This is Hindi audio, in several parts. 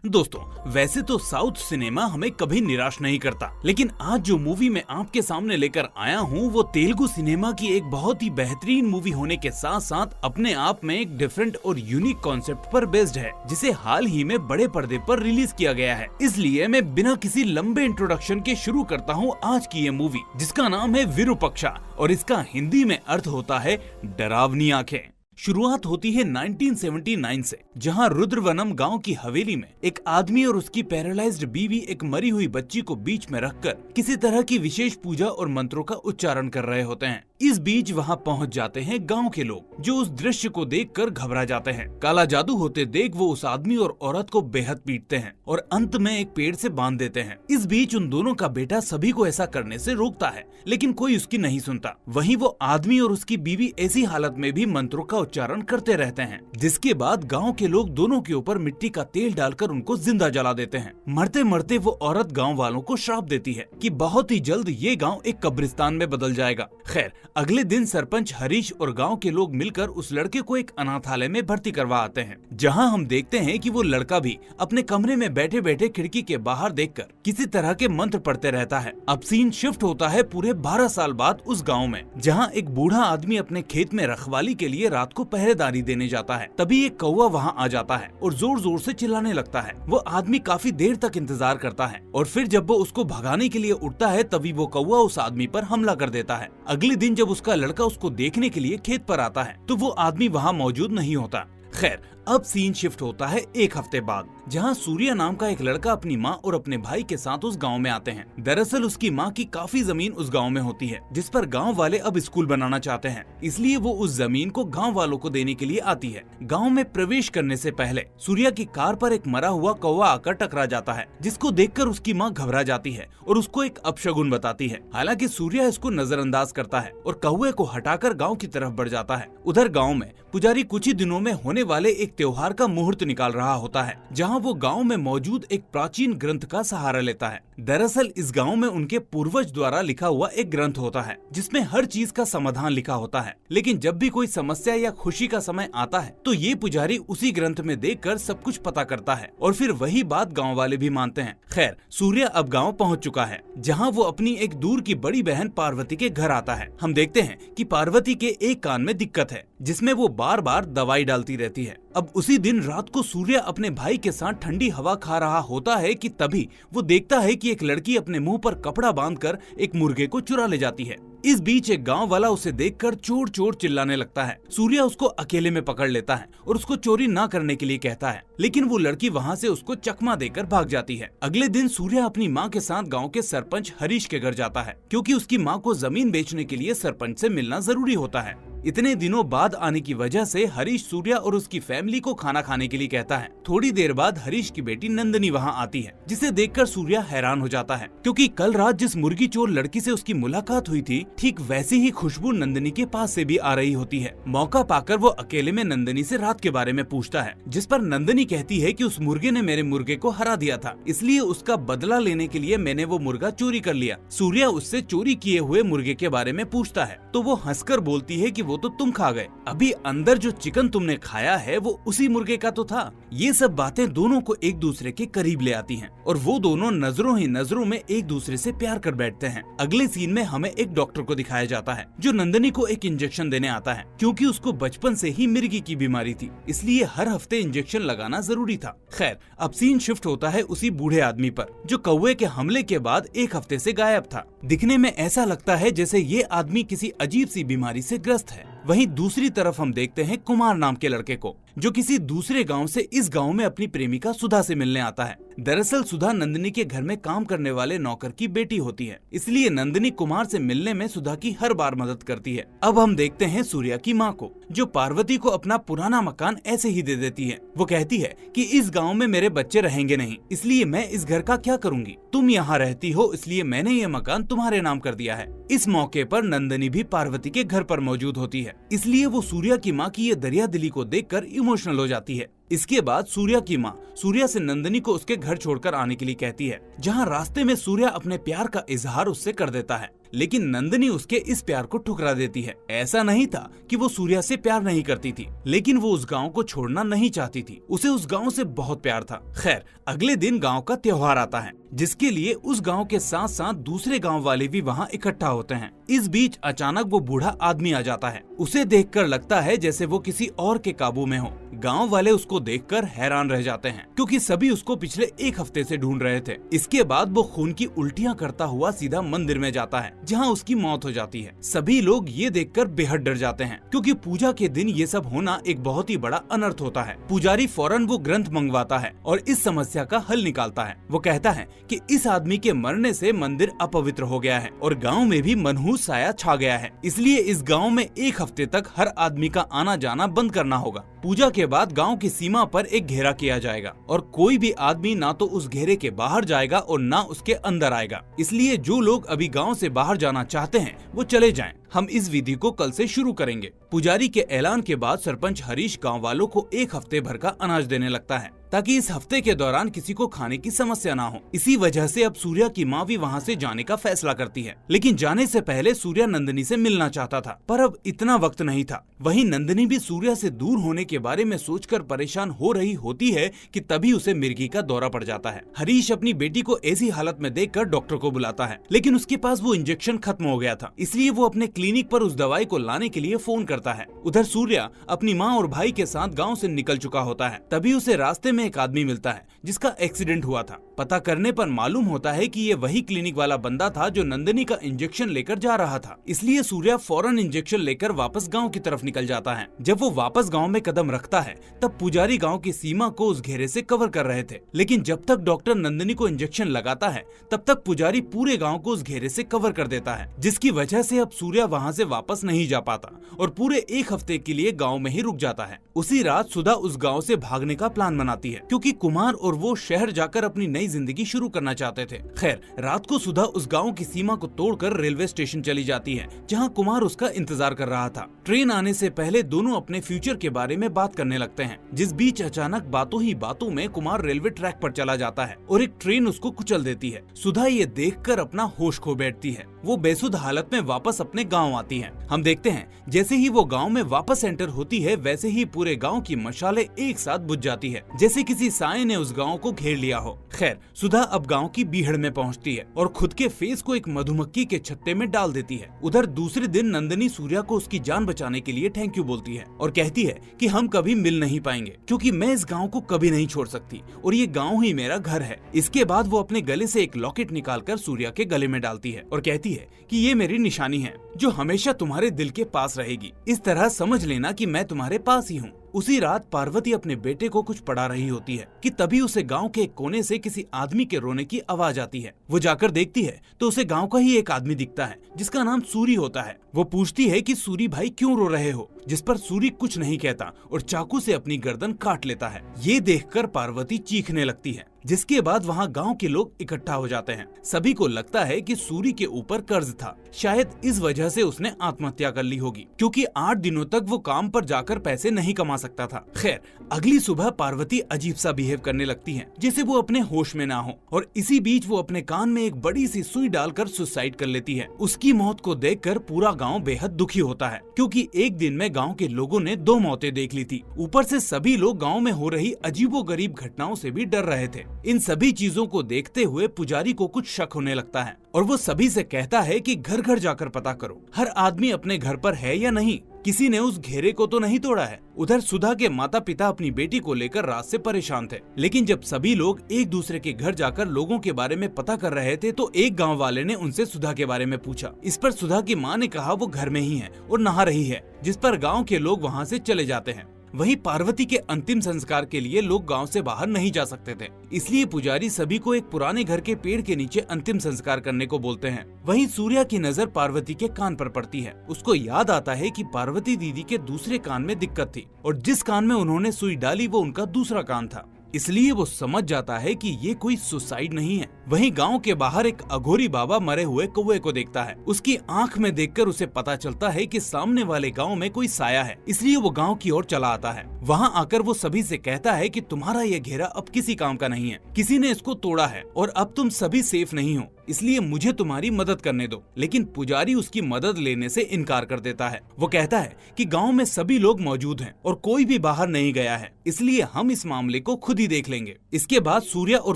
दोस्तों, वैसे तो साउथ सिनेमा हमें कभी निराश नहीं करता, लेकिन आज जो मूवी मैं आपके सामने लेकर आया हूँ वो तेलुगु सिनेमा की एक बहुत ही बेहतरीन मूवी होने के साथ साथ अपने आप में एक डिफरेंट और यूनिक कॉन्सेप्ट पर बेस्ड है, जिसे हाल ही में बड़े पर्दे पर रिलीज किया गया है। इसलिए मैं बिना किसी लंबे इंट्रोडक्शन के शुरू करता हूँ आज की ये मूवी, जिसका नाम है विरूपक्षा और इसका हिंदी में अर्थ होता है डरावनी आंखें। शुरुआत होती है 1979 से, जहां रुद्रवनम गांव की हवेली में एक आदमी और उसकी पैरालाइज्ड बीवी एक मरी हुई बच्ची को बीच में रखकर किसी तरह की विशेष पूजा और मंत्रों का उच्चारण कर रहे होते हैं। इस बीच वहां पहुंच जाते हैं गांव के लोग, जो उस दृश्य को देखकर घबरा जाते हैं। काला जादू होते देख वो उस आदमी और औरत को बेहद पीटते हैं और अंत में एक पेड़ से बांध देते हैं। इस बीच उन दोनों का बेटा सभी को ऐसा करने से रोकता है, लेकिन कोई उसकी नहीं सुनता। वहीं वो आदमी और उसकी बीवी ऐसी हालत में भी मंत्रों का उच्चारण करते रहते हैं, जिसके बाद गांव के लोग दोनों के ऊपर मिट्टी का तेल डालकर उनको जिंदा जला देते हैं। मरते मरते वो औरत गांव वालों को श्राप देती है कि बहुत ही जल्द ये गांव एक कब्रिस्तान में बदल जाएगा। खैर, अगले दिन सरपंच हरीश और गांव के लोग मिलकर उस लड़के को एक अनाथालय में भर्ती करवा आते हैं, जहां हम देखते हैं कि वो लड़का भी अपने कमरे में बैठे बैठे खिड़की के बाहर देखकर किसी तरह के मंत्र पढ़ते रहता है। अब सीन शिफ्ट होता है पूरे 12 साल बाद उस गाँव में, जहाँ एक बूढ़ा आदमी अपने खेत में रखवाली के लिए रात को पहरेदारी देने जाता है। तभी एक कौवा वहां आ जाता है और जोर जोर से चिल्लाने लगता है। वो आदमी काफी देर तक इंतजार करता है और फिर जब वो उसको भगाने के लिए उठता है, तभी वो कौवा उस आदमी पर हमला कर देता है। अगले दिन जब उसका लड़का उसको देखने के लिए खेत पर आता है, तो वो आदमी वहाँ मौजूद नहीं होता। खैर, अब सीन शिफ्ट होता है एक हफ्ते बाद, जहां सूर्या नाम का एक लड़का अपनी माँ और अपने भाई के साथ उस गांव में आते हैं। दरअसल उसकी माँ की काफी जमीन उस गांव में होती है, जिस पर गांव वाले अब स्कूल बनाना चाहते हैं, इसलिए वो उस जमीन को गांव वालों को देने के लिए आती है। गांव में प्रवेश करने से पहले सूर्या की कार पर एक मरा हुआ कौवा आकर टकरा जाता है, जिसको देखकर उसकी माँ घबरा जाती है और उसको एक अपशगुन बताती है। हालांकि सूर्या इसको नजरअंदाज करता है और कौवे को हटाकर गाँव की तरफ बढ़ जाता है। उधर गाँव में पुजारी कुछ ही दिनों में होने वाले एक त्योहार का मुहूर्त निकाल रहा होता है, जहां वो गांव में मौजूद एक प्राचीन ग्रंथ का सहारा लेता है। दरअसल इस गांव में उनके पूर्वज द्वारा लिखा हुआ एक ग्रंथ होता है, जिसमें हर चीज का समाधान लिखा होता है। लेकिन जब भी कोई समस्या या खुशी का समय आता है, तो ये पुजारी उसी ग्रंथ में देखकर सब कुछ पता करता है और फिर वही बात गाँव वाले भी मानते हैं। खैर, सूर्या अब गाँव पहुँच चुका है, जहाँ वो अपनी एक दूर की बड़ी बहन पार्वती के घर आता है। हम देखते हैं कि पार्वती के एक कान में दिक्कत है, जिसमें वो बार बार दवाई डालती रहती है। अब उसी दिन रात को सूर्या अपने भाई के साथ ठंडी हवा खा रहा होता है कि तभी वो देखता है कि एक लड़की अपने मुंह पर कपड़ा बांधकर एक मुर्गे को चुरा ले जाती है। इस बीच एक गांव वाला उसे देखकर चोर चोर चिल्लाने लगता है। सूर्या उसको अकेले में पकड़ लेता है और उसको चोरी ना करने के लिए कहता है, लेकिन वो लड़की वहां से उसको चकमा देकर भाग जाती है। अगले दिन सूर्या अपनी माँ के साथ गांव के सरपंच हरीश के घर जाता है, क्योंकि उसकी माँ को जमीन बेचने के लिए सरपंच से मिलना जरूरी होता है। इतने दिनों बाद आने की वजह से हरीश सूर्या और उसकी फैमिली को खाना खाने के लिए कहता है। थोड़ी देर बाद हरीश की बेटी नंदनी वहां आती है, जिसे देखकर सूर्या हैरान हो जाता है, क्योंकि कल रात जिस मुर्गी चोर लड़की से उसकी मुलाकात हुई थी, ठीक वैसी ही खुशबू नंदनी के पास से भी आ रही होती है। मौका पाकर वो अकेले में नंदनी से रात के बारे में पूछता है, जिस पर नंदनी कहती है कि उस मुर्गे ने मेरे मुर्गे को हरा दिया था, इसलिए उसका बदला लेने के लिए मैंने वो मुर्गा चोरी कर लिया। सूर्या उससे चोरी किए हुए मुर्गे के बारे में पूछता है, तो वो हंसकर बोलती है कि वो तो तुम खा गए, अभी अंदर जो चिकन तुमने खाया है वो उसी मुर्गे का तो था। ये सब बातें दोनों को एक दूसरे के करीब ले आती हैं और वो दोनों नजरों ही नजरों में एक दूसरे से प्यार कर बैठते हैं। अगले सीन में हमें एक डॉक्टर को दिखाया जाता है, जो नंदनी को एक इंजेक्शन देने आता है, क्योंकि उसको बचपन से ही मिर्गी की बीमारी थी, इसलिए हर हफ्ते इंजेक्शन लगाना जरूरी था। खैर, अब सीन शिफ्ट होता है उसी बूढ़े आदमी पर, जो कौवे के हमले के बाद एक हफ्ते से गायब था। दिखने में ऐसा लगता है जैसे ये आदमी किसी अजीब सी बीमारी से ग्रस्त है। वहीं दूसरी तरफ हम देखते हैं कुमार नाम के लड़के को, जो किसी दूसरे गांव से इस गांव में अपनी प्रेमिका सुधा से मिलने आता है। दरअसल सुधा नंदनी के घर में काम करने वाले नौकर की बेटी होती है, इसलिए नंदनी कुमार से मिलने में सुधा की हर बार मदद करती है। अब हम देखते हैं सूर्या की माँ को, जो पार्वती को अपना पुराना मकान ऐसे ही दे देती है। वो कहती है कि इस गांव में मेरे बच्चे रहेंगे नहीं, इसलिए मैं इस घर का क्या करूंगी, तुम यहाँ रहती हो इसलिए मैंने ये मकान तुम्हारे नाम कर दिया है। इस मौके पर नंदनी भी पार्वती के घर पर मौजूद होती है, इसलिए वो सूर्या की माँ की ये दरिया दिली को देखकर इमोशनल हो जाती है। इसके बाद सूर्या की माँ सूर्या से नंदिनी को उसके घर छोड़कर आने के लिए कहती है, जहाँ रास्ते में सूर्या अपने प्यार का इजहार उससे कर देता है, लेकिन नंदिनी उसके इस प्यार को ठुकरा देती है। ऐसा नहीं था कि वो सूर्या से प्यार नहीं करती थी, लेकिन वो उस गांव को छोड़ना नहीं चाहती थी। उसे उस गांव से बहुत प्यार था। खैर, अगले दिन गांव का त्योहार आता है, जिसके लिए उस गांव के साथ साथ दूसरे गांव वाले भी वहां इकट्ठा होते हैं। इस बीच अचानक वो बूढ़ा आदमी आ जाता है। उसे देखकर लगता है जैसे वो किसी और के काबू में हो। गांव वाले उसको देखकर हैरान रह जाते हैं, क्योंकि सभी उसको पिछले एक हफ्ते से ढूंढ रहे थे। इसके बाद वो खून की उल्टियां करता हुआ सीधा मंदिर में जाता है, जहां उसकी मौत हो जाती है। सभी लोग ये देखकर बेहद डर जाते हैं, क्योंकि पूजा के दिन ये सब होना एक बहुत ही बड़ा अनर्थ होता है। पुजारी फौरन वो ग्रंथ मंगवाता है और इस समस्या का हल निकालता है। वो कहता है कि इस आदमी के मरने से मंदिर अपवित्र हो गया है और गाँव में भी मनहूस साया छा गया है, इसलिए इस गाँव में एक हफ्ते तक हर आदमी का आना जाना बंद करना होगा। पूजा के बाद गांव की सीमा पर एक घेरा किया जाएगा और कोई भी आदमी ना तो उस घेरे के बाहर जाएगा और ना उसके अंदर आएगा। इसलिए जो लोग अभी गांव से बाहर जाना चाहते हैं वो चले जाएं। हम इस विधि को कल से शुरू करेंगे। पुजारी के ऐलान के बाद सरपंच हरीश गांव वालों को एक हफ्ते भर का अनाज देने लगता है, ताकि इस हफ्ते के दौरान किसी को खाने की समस्या ना हो। इसी वजह से अब सूर्या की माँ भी वहाँ से जाने का फैसला करती है, लेकिन जाने से पहले सूर्या नंदिनी से मिलना चाहता था, पर अब इतना वक्त नहीं था। वहीं नंदिनी भी सूर्या से दूर होने के बारे में सोचकर परेशान हो रही होती है कि तभी उसे मिर्गी का दौरा पड़ जाता है। हरीश अपनी बेटी को ऐसी हालत में देखकर डॉक्टर को बुलाता है, लेकिन उसके पास वो इंजेक्शन खत्म हो गया था, इसलिए वो अपने क्लिनिक पर उस दवाई को लाने के लिए फोन करता है। उधर सूर्या अपनी माँ और भाई के साथ गाँव से निकल चुका होता है। तभी उसे रास्ते में एक आदमी मिलता है जिसका एक्सीडेंट हुआ था। पता करने पर मालूम होता है कि ये वही क्लिनिक वाला बंदा था जो नंदिनी का इंजेक्शन लेकर जा रहा था। इसलिए सूर्या फौरन इंजेक्शन लेकर वापस गांव की तरफ निकल जाता है। जब वो वापस गांव में कदम रखता है तब पुजारी गांव की सीमा को उस घेरे से कवर कर रहे थे, लेकिन जब तक डॉक्टर नंदिनी को इंजेक्शन लगाता है तब तक पुजारी पूरे गाँव को उस घेरे से कवर कर देता है, जिसकी वजह से अब सूर्या वहाँ से वापस नहीं जा पाता और पूरे एक हफ्ते के लिए गाँव में ही रुक जाता है। उसी रात सुधा उस गाँव से भागने का प्लान बनाती है, क्योंकि कुमार और वो शहर जाकर अपनी नई जिंदगी शुरू करना चाहते थे। खैर, रात को सुधा उस गांव की सीमा को तोड़कर रेलवे स्टेशन चली जाती है, जहां कुमार उसका इंतजार कर रहा था। ट्रेन आने से पहले दोनों अपने फ्यूचर के बारे में बात करने लगते हैं, जिस बीच अचानक बातों ही बातों में कुमार रेलवे ट्रैक पर चला जाता है और एक ट्रेन उसको कुचल देती है। सुधा ये देखकर अपना होश खो बैठती है। वो बेसुध हालत में वापस अपने गाँव आती है। हम देखते हैं जैसे ही वो गाँव में वापस एंटर होती है, वैसे ही पूरे गाँव की मशालें एक साथ बुझ जाती है, जैसे किसी साए ने उस गाँव को घेर लिया हो। खैर, सुधा अब गांव की बीहड़ में पहुंचती है और खुद के फेस को एक मधुमक्खी के छत्ते में डाल देती है। उधर दूसरे दिन नंदिनी सूर्या को उसकी जान बचाने के लिए थैंक यू बोलती है और कहती है कि हम कभी मिल नहीं पाएंगे, क्योंकि मैं इस गांव को कभी नहीं छोड़ सकती और ये गांव ही मेरा घर है। इसके बाद वो अपने गले से एक लॉकेट निकालकर सूर्या के गले में डालती है और कहती है कि ये मेरी निशानी है जो हमेशा तुम्हारे दिल के पास रहेगी। इस तरह समझ लेना कि मैं तुम्हारे पास ही हूँ। उसी रात पार्वती अपने बेटे को कुछ पढ़ा रही होती है कि तभी उसे गांव के एक कोने से किसी आदमी के रोने की आवाज आती है। वो जाकर देखती है तो उसे गांव का ही एक आदमी दिखता है जिसका नाम सूरी होता है। वो पूछती है कि सूरी भाई क्यों रो रहे हो, जिस पर सूरी कुछ नहीं कहता और चाकू से अपनी गर्दन काट लेता है। ये देखकर पार्वती चीखने लगती है, जिसके बाद वहाँ गांव के लोग इकट्ठा हो जाते हैं। सभी को लगता है कि सूरी के ऊपर कर्ज था, शायद इस वजह से उसने आत्महत्या कर ली होगी, क्योंकि 8 दिनों तक वो काम पर जाकर पैसे नहीं कमा सकता था। खैर, अगली सुबह पार्वती अजीब सा बिहेव करने लगती है, जैसे वो अपने होश में ना हो, और इसी बीच वो अपने कान में एक बड़ी सी सुई डालकर सुसाइड कर लेती है। उसकी मौत को देखकर पूरा गाँव बेहद दुखी होता है, क्योंकि एक दिन में गाँव के लोगों ने 2 मौतें देख ली थी। ऊपर से सभी लोग गाँव में हो रही अजीबोगरीब घटनाओं से भी डर रहे थे। इन सभी चीजों को देखते हुए पुजारी को कुछ शक होने लगता है और वो सभी से कहता है कि घर घर जाकर पता करो, हर आदमी अपने घर पर है या नहीं, किसी ने उस घेरे को तो नहीं तोड़ा है। उधर सुधा के माता पिता अपनी बेटी को लेकर रात से परेशान थे, लेकिन जब सभी लोग एक दूसरे के घर जाकर लोगों के बारे में पता कर रहे थे तो एक गांव वाले ने उनसे सुधा के बारे में पूछा। इस पर सुधा की माँ ने कहा वो घर में ही है और नहा रही है, जिस पर गाँव के लोग वहाँ से चले जाते हैं। वहीं पार्वती के अंतिम संस्कार के लिए लोग गांव से बाहर नहीं जा सकते थे, इसलिए पुजारी सभी को एक पुराने घर के पेड़ के नीचे अंतिम संस्कार करने को बोलते हैं। वहीं सूर्या की नजर पार्वती के कान पर पड़ती है। उसको याद आता है कि पार्वती दीदी के दूसरे कान में दिक्कत थी और जिस कान में उन्होंने सुई डाली वो उनका दूसरा कान था। इसलिए वो समझ जाता है कि ये कोई सुसाइड नहीं है। वहीं गांव के बाहर एक अघोरी बाबा मरे हुए कौवे को देखता है। उसकी आंख में देखकर उसे पता चलता है कि सामने वाले गांव में कोई साया है, इसलिए वो गांव की ओर चला आता है। वहां आकर वो सभी से कहता है कि तुम्हारा ये घेरा अब किसी काम का नहीं है, किसी ने इसको तोड़ा है और अब तुम सभी सेफ नहीं हो, इसलिए मुझे तुम्हारी मदद करने दो। लेकिन पुजारी उसकी मदद लेने से इनकार कर देता है। वो कहता है कि गांव में सभी लोग मौजूद हैं और कोई भी बाहर नहीं गया है, इसलिए हम इस मामले को खुद ही देख लेंगे। इसके बाद सूर्या और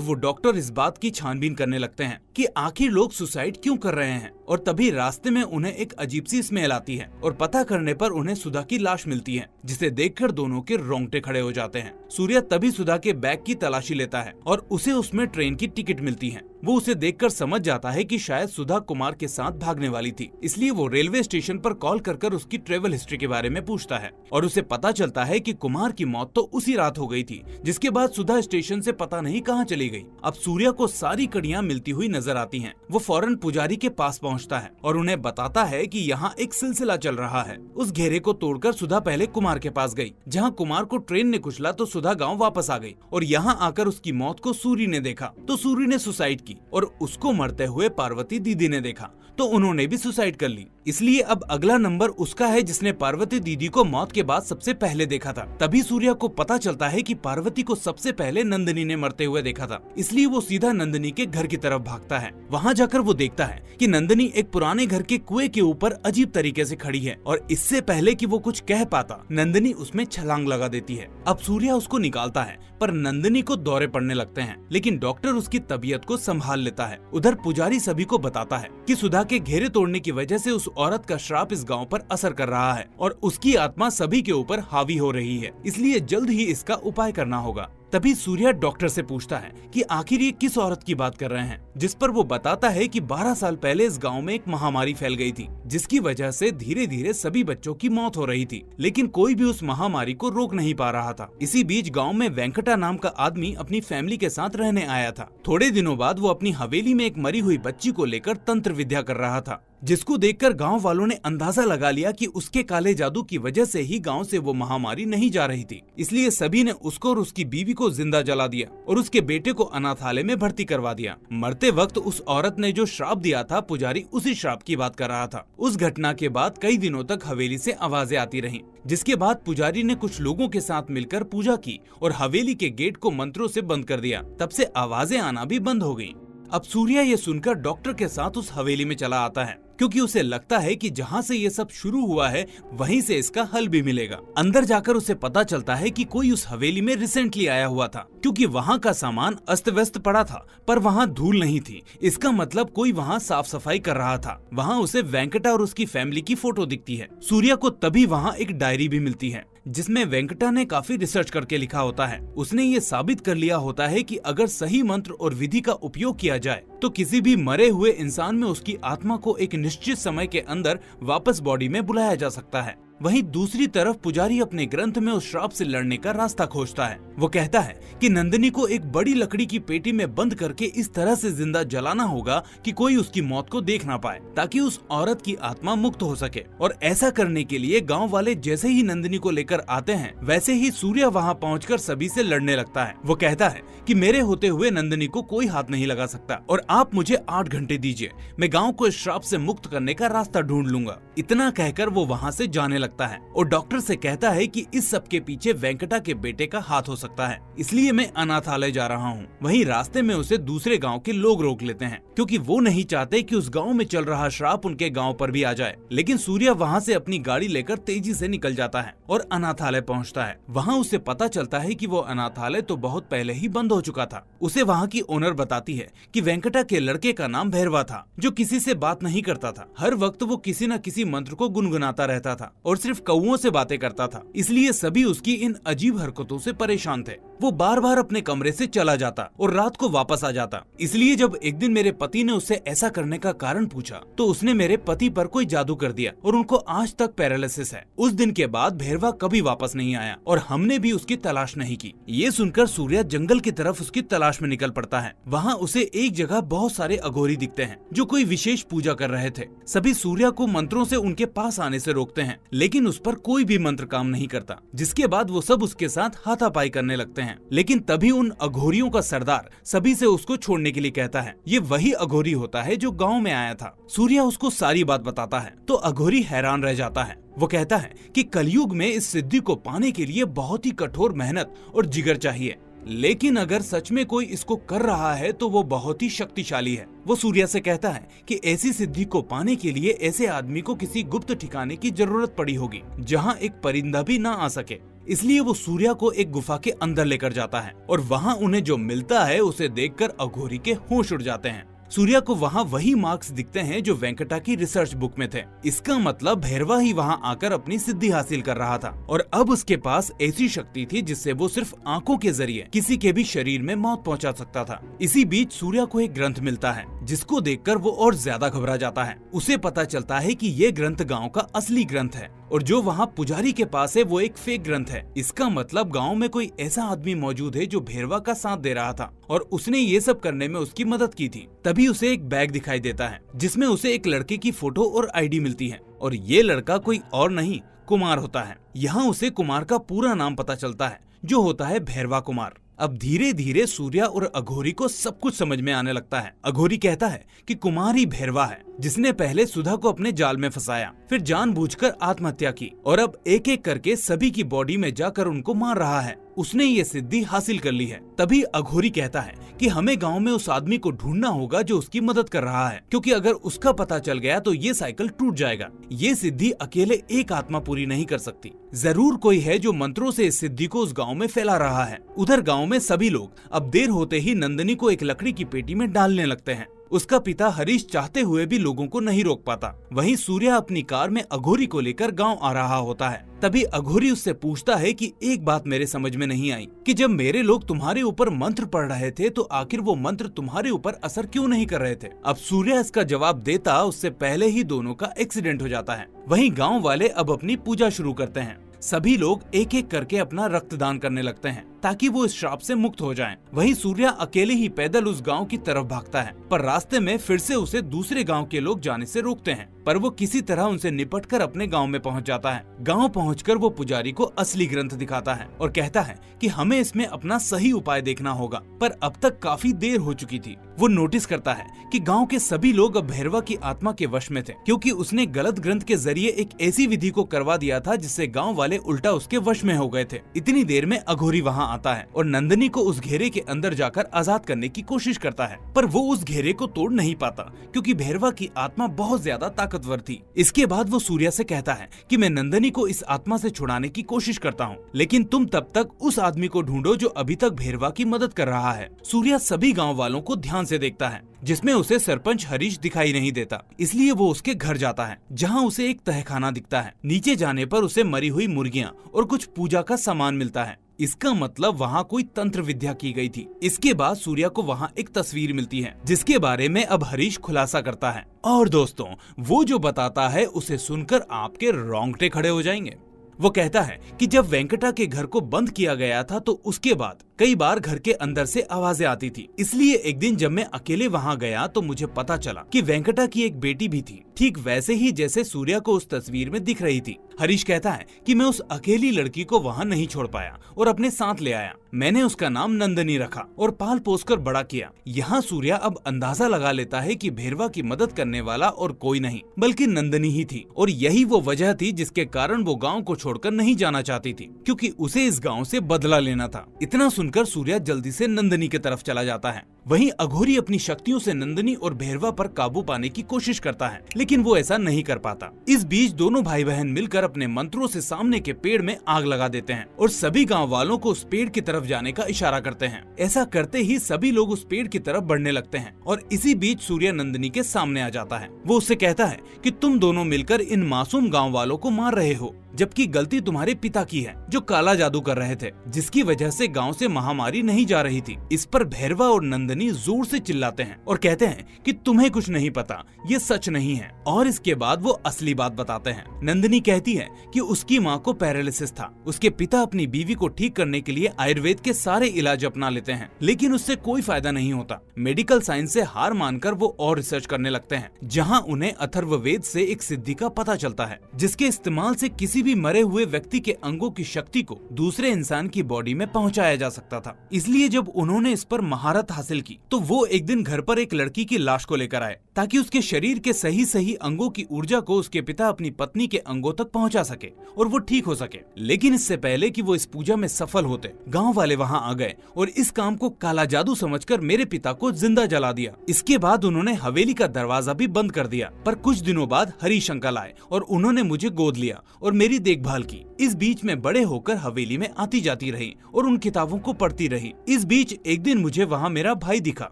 वो डॉक्टर इस बात की छानबीन करने लगते हैं कि आखिर लोग सुसाइड क्यों कर रहे हैं। और तभी रास्ते में उन्हें एक अजीब सी स्मेल आती है और पता करने पर उन्हें सुधा की लाश मिलती है, जिसे देखकर दोनों के रोंगटे खड़े हो जाते हैं। सूर्या तभी सुधा के बैग की तलाशी लेता है और उसे उसमें ट्रेन की टिकट मिलती है। वो उसे देखकर समझ जाता है कि शायद सुधा कुमार के साथ भागने वाली थी, इसलिए वो रेलवे स्टेशन पर कॉल कर उसकी ट्रेवल हिस्ट्री के बारे में पूछता है और उसे पता चलता है कि कुमार की मौत तो उसी रात हो गई थी, जिसके बाद सुधा स्टेशन से पता नहीं कहां चली गई। अब सूर्या को सारी कड़ियां मिलती हुई नजर आती हैं। वो फौरन पुजारी के पास पहुंचता है और उन्हें बताता है कि यहाँ एक सिलसिला चल रहा है। उस घेरे को तोड़कर सुधा पहले कुमार के पास गई, जहाँ कुमार को ट्रेन ने कुचला तो सुधा गाँव वापस आ गई और यहाँ आकर उसकी मौत को सूरी ने देखा तो सूरी ने सुसाइड की और उसको मरते हुए पार्वती दीदी ने देखा तो उन्होंने भी सुसाइड कर ली। इसलिए अब अगला नंबर उसका है जिसने पार्वती दीदी को मौत के बाद सबसे पहले देखा था। तभी सूर्या को पता चलता है कि पार्वती को सबसे पहले नंदिनी ने मरते हुए देखा था, इसलिए वो सीधा नंदिनी के घर की तरफ भागता है। वहाँ जाकर वो देखता है कि नंदिनी एक पुराने घर के कुएं के ऊपर अजीब तरीके से खड़ी है और इससे पहले कि वो कुछ कह पाता नंदिनी उसमें छलांग लगा देती है। अब सूर्या उसको निकालता है पर नंदिनी को दौरे पड़ने लगते हैं, लेकिन डॉक्टर उसकी तबीयत को संभाल लेता है। उधर पुजारी सभी को बताता है कि सुधा के घेरे तोड़ने की वजह से उस औरत का श्राप इस गांव पर असर कर रहा है और उसकी आत्मा सभी के ऊपर हावी हो रही है, इसलिए जल्द ही इसका उपाय करना होगा। तभी सूर्या डॉक्टर से पूछता है कि आखिर ये किस औरत की बात कर रहे हैं, जिस पर वो बताता है कि 12 साल पहले इस गांव में एक महामारी फैल गई थी, जिसकी वजह से धीरे धीरे सभी बच्चों की मौत हो रही थी, लेकिन कोई भी उस महामारी को रोक नहीं पा रहा था। इसी बीच गांव में वेंकटा नाम का आदमी अपनी फैमिली के साथ रहने आया था। थोड़े दिनों बाद वो अपनी हवेली में एक मरी हुई बच्ची को लेकर तंत्र विद्या कर रहा था, जिसको देखकर गांव वालों ने अंदाजा लगा लिया कि उसके काले जादू की वजह से ही गांव से वो महामारी नहीं जा रही थी। इसलिए सभी ने उसको और उसकी बीवी को जिंदा जला दिया और उसके बेटे को अनाथालय में भर्ती करवा दिया। मरते वक्त उस औरत ने जो श्राप दिया था, पुजारी उसी श्राप की बात कर रहा था। उस घटना के बाद कई दिनों तक हवेली से आवाजें आती रहीं, जिसके बाद पुजारी ने कुछ लोगों के साथ मिलकर पूजा की और हवेली के गेट को मंत्रों से बंद कर दिया। तब से आवाजें आना भी बंद हो गयी। अब सूर्या ये सुनकर डॉक्टर के साथ उस हवेली में चला आता है, क्योंकि उसे लगता है कि जहाँ से ये सब शुरू हुआ है वहीं से इसका हल भी मिलेगा। अंदर जाकर उसे पता चलता है कि कोई उस हवेली में रिसेंटली आया हुआ था, क्योंकि वहाँ का सामान अस्त व्यस्त पड़ा था पर वहाँ धूल नहीं थी। इसका मतलब कोई वहाँ साफ सफाई कर रहा था। वहाँ उसे वेंकटा और उसकी फैमिली की फोटो दिखती है। सूर्या को तभी वहाँ एक डायरी भी मिलती है, जिसमें वेंकटा ने काफी रिसर्च करके लिखा होता है। उसने ये साबित कर लिया होता है कि अगर सही मंत्र और विधि का उपयोग किया जाए तो किसी भी मरे हुए इंसान में उसकी आत्मा को एक निश्चित समय के अंदर वापस बॉडी में बुलाया जा सकता है। वहीं दूसरी तरफ पुजारी अपने ग्रंथ में उस श्राप से लड़ने का रास्ता खोजता है। वो कहता है कि नंदिनी को एक बड़ी लकड़ी की पेटी में बंद करके इस तरह से जिंदा जलाना होगा कि कोई उसकी मौत को देख ना पाए, ताकि उस औरत की आत्मा मुक्त हो सके। और ऐसा करने के लिए गांव वाले जैसे ही नंदिनी को लेकर आते हैं, वैसे ही सूर्या वहां पहुंचकर सभी से लड़ने लगता है। वो कहता है कि मेरे होते हुए नंदिनी को कोई हाथ नहीं लगा सकता और आप मुझे 8 घंटे दीजिए, मैं गाँव को इस श्राप से मुक्त करने का रास्ता ढूंढ लूंगा। इतना कहकर वो वहाँ से जाने लगता है और डॉक्टर से कहता है कि इस सब के पीछे वेंकटा के बेटे का हाथ हो सकता है, इसलिए मैं अनाथालय जा रहा हूँ। वहीं रास्ते में उसे दूसरे गांव के लोग रोक लेते हैं, क्योंकि वो नहीं चाहते कि उस गांव में चल रहा श्राप उनके गांव पर भी आ जाए। लेकिन सूर्या वहाँ से अपनी गाड़ी लेकर तेजी से निकल जाता है और अनाथालय पहुँचता है। वहाँ उसे पता चलता है कि वो अनाथालय तो बहुत पहले ही बंद हो चुका था। उसे वहाँ की ओनर बताती है कि वेंकटा के लड़के का नाम भैरवा था, जो किसी से बात नहीं करता था। हर वक्त वो किसी न किसी मंत्र को गुनगुनाता रहता था और सिर्फ कौओं से बातें करता था, इसलिए सभी उसकी इन अजीब हरकतों से परेशान थे। वो बार बार अपने कमरे से चला जाता और रात को वापस आ जाता। इसलिए जब एक दिन मेरे पति ने उससे ऐसा करने का कारण पूछा तो उसने मेरे पति पर कोई जादू कर दिया और उनको आज तक पैरालिसिस है। उस दिन के बाद भैरवा कभी वापस नहीं आया और हमने भी उसकी तलाश नहीं की। ये सुनकर सूर्या जंगल की तरफ उसकी तलाश में निकल पड़ता है। वहाँ उसे एक जगह बहुत सारे अघोरी दिखते हैं जो कोई विशेष पूजा कर रहे थे। सभी सूर्या को मंत्रों से उनके पास आने से रोकते हैं, लेकिन लेकिन उस पर कोई भी मंत्र काम नहीं करता, जिसके बाद वो सब उसके साथ हाथापाई करने लगते हैं। लेकिन तभी उन अघोरियों का सरदार सभी से उसको छोड़ने के लिए कहता है। ये वही अघोरी होता है जो गाँव में आया था। सूर्या उसको सारी बात बताता है तो अघोरी हैरान रह जाता है। वो कहता है कि कलयुग में इस सिद्धि को पाने के लिए बहुत ही कठोर मेहनत और जिगर चाहिए, लेकिन अगर सच में कोई इसको कर रहा है तो वो बहुत ही शक्तिशाली है। वो सूर्या से कहता है कि ऐसी सिद्धि को पाने के लिए ऐसे आदमी को किसी गुप्त ठिकाने की जरूरत पड़ी होगी जहाँ एक परिंदा भी ना आ सके। इसलिए वो सूर्या को एक गुफा के अंदर लेकर जाता है और वहाँ उन्हें जो मिलता है उसे देखकर अघोरी के होश उड़ जाते हैं। सूर्या को वहाँ वही मार्क्स दिखते हैं जो वेंकटा की रिसर्च बुक में थे। इसका मतलब भैरवा ही वहाँ आकर अपनी सिद्धि हासिल कर रहा था और अब उसके पास ऐसी शक्ति थी जिससे वो सिर्फ आंखों के जरिए किसी के भी शरीर में मौत पहुँचा सकता था। इसी बीच सूर्या को एक ग्रंथ मिलता है जिसको देखकर वो और ज्यादा घबरा जाता है। उसे पता चलता है कि ये ग्रंथ गाँव का असली ग्रंथ है और जो वहाँ पुजारी के पास है वो एक फेक ग्रंथ है। इसका मतलब गांव में कोई ऐसा आदमी मौजूद है जो भैरवा का साथ दे रहा था और उसने ये सब करने में उसकी मदद की थी। तभी उसे एक बैग दिखाई देता है जिसमें उसे एक लड़के की फोटो और आईडी मिलती है और ये लड़का कोई और नहीं कुमार होता है। यहाँ उसे कुमार का पूरा नाम पता चलता है जो होता है भैरवा कुमार। अब धीरे धीरे सूर्या और अघोरी को सब कुछ समझ में आने लगता है। अघोरी कहता है कि कुमार ही भैरवा है जिसने पहले सुधा को अपने जाल में फंसाया, फिर जानबूझकर आत्महत्या की और अब एक एक करके सभी की बॉडी में जाकर उनको मार रहा है। उसने ये सिद्धि हासिल कर ली है। तभी अघोरी कहता है कि हमें गांव में उस आदमी को ढूंढना होगा जो उसकी मदद कर रहा है, क्योंकि अगर उसका पता चल गया तो ये साइकिल टूट जाएगा। ये सिद्धि अकेले एक आत्मा पूरी नहीं कर सकती, जरूर कोई है जो मंत्रों से इस सिद्धि को उस गांव में फैला रहा है। उधर गांव में सभी लोग अब देर होते ही नंदिनी को एक लकड़ी की पेटी में डालने लगते हैं। उसका पिता हरीश चाहते हुए भी लोगों को नहीं रोक पाता। वहीं सूर्या अपनी कार में अघोरी को लेकर गांव आ रहा होता है। तभी अघोरी उससे पूछता है कि एक बात मेरे समझ में नहीं आई कि जब मेरे लोग तुम्हारे ऊपर मंत्र पढ़ रहे थे तो आखिर वो मंत्र तुम्हारे ऊपर असर क्यों नहीं कर रहे थे। अब सूर्या इसका जवाब देता उससे पहले ही दोनों का एक्सीडेंट हो जाता है। वहीं गाँव वाले अब अपनी पूजा शुरू करते हैं। सभी लोग एक एक करके अपना रक्तदान करने लगते हैं ताकि वो इस श्राप से मुक्त हो जाएं। वहीं सूर्या अकेले ही पैदल उस गांव की तरफ भागता है, पर रास्ते में फिर से उसे दूसरे गांव के लोग जाने से रोकते हैं, पर वो किसी तरह उनसे निपटकर अपने गांव में पहुंच जाता है। गांव पहुंचकर वो पुजारी को असली ग्रंथ दिखाता है और कहता है कि हमें इसमें अपना सही उपाय देखना होगा, पर अब तक काफी देर हो चुकी थी। वो नोटिस करता है कि गांव के सभी लोग अब भैरवा की आत्मा के वश में थे, क्योंकि उसने गलत ग्रंथ के जरिए एक ऐसी विधि को करवा दिया था जिससे गाँव वाले उल्टा उसके वश में हो गए थे। इतनी देर में अघोरी वहाँ आता है और नंदिनी को उस घेरे के अंदर जाकर आजाद करने की कोशिश करता है, पर वो उस घेरे को तोड़ नहीं पाता क्योंकि भैरवा की आत्मा बहुत ज्यादा ताकतवर थी। इसके बाद वो सूर्या से कहता है कि मैं नंदिनी को इस आत्मा से छुड़ाने की कोशिश करता हूँ, लेकिन तुम तब तक उस आदमी को ढूंढो जो अभी तक भैरवा की मदद कर रहा है। सूर्या सभी गाँव वालों को ध्यान से देखता है, जिसमें उसे सरपंच हरीश दिखाई नहीं देता, इसलिए वो उसके घर जाता है जहाँ उसे एक तहखाना दिखता है। नीचे जाने पर उसे मरी हुई मुर्गियाँ और कुछ पूजा का सामान मिलता है। इसका मतलब वहाँ कोई तंत्र विद्या की गई थी। इसके बाद सूर्या को वहाँ एक तस्वीर मिलती है जिसके बारे में अब हरीश खुलासा करता है, और दोस्तों वो जो बताता है उसे सुनकर आपके रोंगटे खड़े हो जाएंगे। वो कहता है कि जब वेंकटा के घर को बंद किया गया था तो उसके बाद कई बार घर के अंदर से आवाजें आती थी, इसलिए एक दिन जब मैं अकेले वहाँ गया तो मुझे पता चला कि वेंकटा की एक बेटी भी थी, ठीक वैसे ही जैसे सूर्या को उस तस्वीर में दिख रही थी। हरीश कहता है कि मैं उस अकेली लड़की को वहाँ नहीं छोड़ पाया और अपने साथ ले आया। मैंने उसका नाम नंदिनी रखा और पाल पोस कर बड़ा किया। यहाँ सूर्या अब अंदाजा लगा लेता है कि भैरवा की मदद करने वाला और कोई नहीं बल्कि नंदिनी ही थी, और यही वो वजह थी जिसके कारण वो गाँव को छोड़कर नहीं जाना चाहती थी, क्योंकि उसे इस गाँव से बदला लेना था। इतना सुनकर सूर्या जल्दी से नंदिनी की तरफ चला जाता है। वहीं अघोरी अपनी शक्तियों से नंदिनी और भैरवा पर काबू पाने की कोशिश करता है, लेकिन वो ऐसा नहीं कर पाता। इस बीच दोनों भाई बहन मिलकर अपने मंत्रों से सामने के पेड़ में आग लगा देते हैं और सभी गांव वालों को उस पेड़ की तरफ जाने का इशारा करते हैं। ऐसा करते ही सभी लोग उस पेड़ की तरफ बढ़ने लगते हैं और इसी बीच सूर्या नंदिनी के सामने आ जाता है। वो उससे कहता है कि तुम दोनों मिलकर इन मासूम गाँव वालों को मार रहे हो, जबकि गलती तुम्हारे पिता की है जो काला जादू कर रहे थे, जिसकी वजह से गांव से महामारी नहीं जा रही थी। इस पर भैरवा और नंदिनी नंदनी जोर से चिल्लाते हैं और कहते हैं कि तुम्हें कुछ नहीं पता, ये सच नहीं है। और इसके बाद वो असली बात बताते हैं। नंदनी कहती है कि उसकी माँ को पैरालिसिस था। उसके पिता अपनी बीवी को ठीक करने के लिए आयुर्वेद के सारे इलाज अपना लेते हैं, लेकिन उससे कोई फायदा नहीं होता। मेडिकल साइंस से हार मानकर वो और रिसर्च करने लगते हैं, जहाँ उन्हें अथर्ववेद से एक सिद्धि का पता चलता है, जिसके इस्तेमाल से किसी भी मरे हुए व्यक्ति के अंगों की शक्ति को दूसरे इंसान की बॉडी में पहुंचाया जा सकता था। इसलिए जब उन्होंने इस पर महारत हासिल की तो वो एक दिन घर पर एक लड़की की लाश को लेकर आए, ताकि उसके शरीर के सही सही अंगों की ऊर्जा को उसके पिता अपनी पत्नी के अंगों तक पहुंचा सके और वो ठीक हो सके। लेकिन इससे पहले कि वो इस पूजा में सफल होते, गांव वाले वहां आ गए और इस काम को काला जादू समझकर मेरे पिता को जिंदा जला दिया। इसके बाद उन्होंने हवेली का दरवाजा भी बंद कर दिया। पर कुछ दिनों बाद हरीश अंकल आए और उन्होंने मुझे गोद लिया और मेरी देखभाल की। इस बीच में बड़े होकर हवेली में आती जाती रही और उन किताबों को पढ़ती रही। इस बीच एक दिन मुझे वहाँ मेरा भाई दिखा,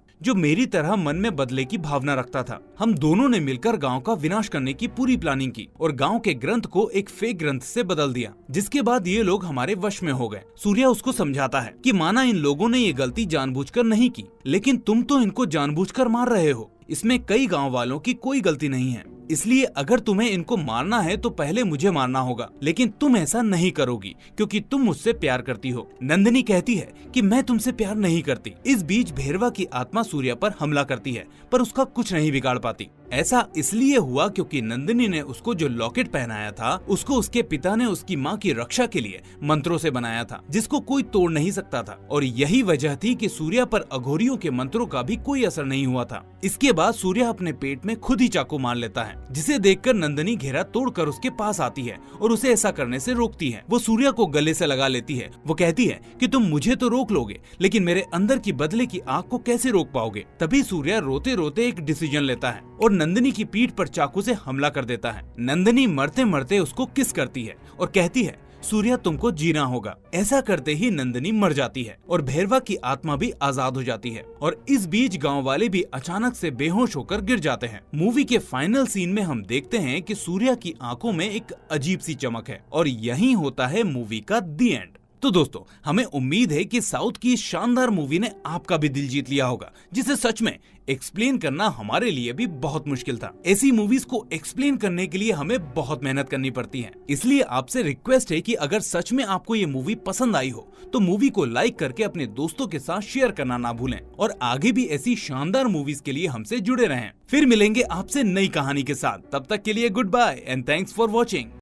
जो मेरी तरह मन में बदले की भावना रखता था। हम दोनों ने मिलकर गांव का विनाश करने की पूरी प्लानिंग की और गांव के ग्रंथ को एक फेक ग्रंथ से बदल दिया, जिसके बाद ये लोग हमारे वश में हो गए। सूर्या उसको समझाता है कि माना इन लोगों ने ये गलती जानबूझकर नहीं की, लेकिन तुम तो इनको जानबूझकर मार रहे हो। इसमें कई गांव वालों की कोई गलती नहीं है, इसलिए अगर तुम्हें इनको मारना है तो पहले मुझे मारना होगा, लेकिन तुम ऐसा नहीं करोगी क्योंकि तुम मुझसे प्यार करती हो। नंदनी कहती है कि मैं तुमसे प्यार नहीं करती। इस बीच भैरवा की आत्मा सूर्या पर हमला करती है, पर उसका कुछ नहीं बिगाड़ पाती। ऐसा इसलिए हुआ क्योंकि नंदनी ने उसको जो लॉकेट पहनाया था, उसको उसके पिता ने उसकी माँ की रक्षा के लिए मंत्रों से बनाया था, जिसको कोई तोड़ नहीं सकता था। और यही वजह थी कि सूर्या पर अघोरियों के मंत्रों का भी कोई असर नहीं हुआ था। इसके बाद सूर्या अपने पेट में खुद ही चाकू मार लेता है, जिसे देखकर नंदनी घेरा तोड़कर उसके पास आती है और उसे ऐसा करने से रोकती है। वो सूर्या को गले से लगा लेती है। वो कहती है कि तुम मुझे तो रोक लोगे, लेकिन मेरे अंदर की बदले की आग को कैसे रोक पाओगे। तभी सूर्या रोते रोते एक डिसीजन लेता है और नंदनी की पीठ पर चाकू से हमला कर देता है। नंदनी मरते मरते उसको किस करती है और कहती है, सूर्या तुमको जीना होगा। ऐसा करते ही नंदनी मर जाती है और भैरवा की आत्मा भी आजाद हो जाती है। और इस बीच गांव वाले भी अचानक से बेहोश होकर गिर जाते हैं। मूवी के फाइनल सीन में हम देखते हैं कि सूर्या की आंखों में एक अजीब सी चमक है और यही होता है मूवी का दी एंड। तो दोस्तों, हमें उम्मीद है कि साउथ की इस शानदार मूवी ने आपका भी दिल जीत लिया होगा, जिसे सच में एक्सप्लेन करना हमारे लिए भी बहुत मुश्किल था। ऐसी मूवीज को एक्सप्लेन करने के लिए हमें बहुत मेहनत करनी पड़ती है। इसलिए आपसे रिक्वेस्ट है कि अगर सच में आपको ये मूवी पसंद आई हो तो मूवी को लाइक करके अपने दोस्तों के साथ शेयर करना ना भूलें और आगे भी ऐसी शानदार मूवीज के लिए हमसे जुड़े रहें। फिर मिलेंगे आपसे नई कहानी के साथ। तब तक के लिए goodbye and thanks for watching.